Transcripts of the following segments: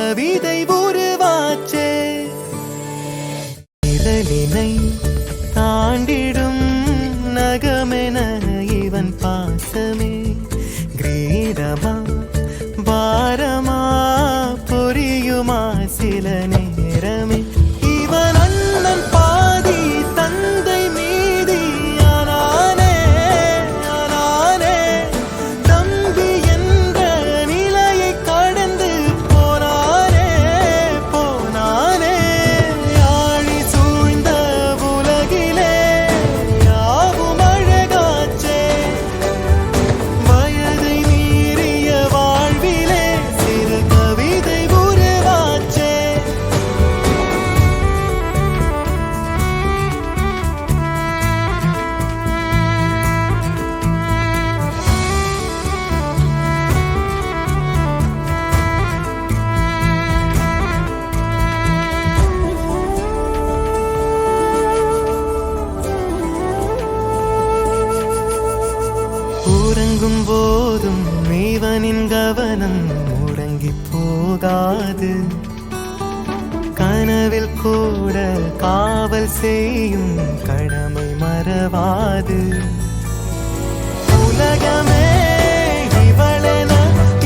கவிதை உருவாச்சே. இதழினை தாண்டிடும் நகமென இவன் பாசமே கிரீடமா பாரமா புரியுமா சில நேரமே. இவன் அண்ணன் பாதி தந்தை மீதி ஆனானே ஆனானே. தம்பி என்ற நிலையை கடந்து போனானே போனானே. ஆழி சூழ்ந்த உலகிலே யாவும் அழகாச்சே. வயதை மீறிய வாழ்விலே சிறு கவிதை உருவாச்சே. உறங்கும் போதும் இவனின் கவனம் முடங்கி போகாது. கனவில் கூட காவல் செய்யும் கடமை மறவாது. உலகமே இவளென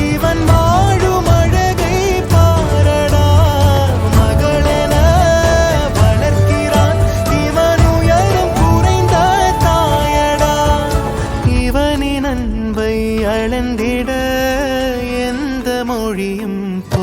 இவன் வாழும் அழகை பாரடா. மகளென வளர்க்கிறான் இவன் உயரம் குறைந்த தாயடா. இவனின் அன்பை அளந்திட எந்த மொழியும் போ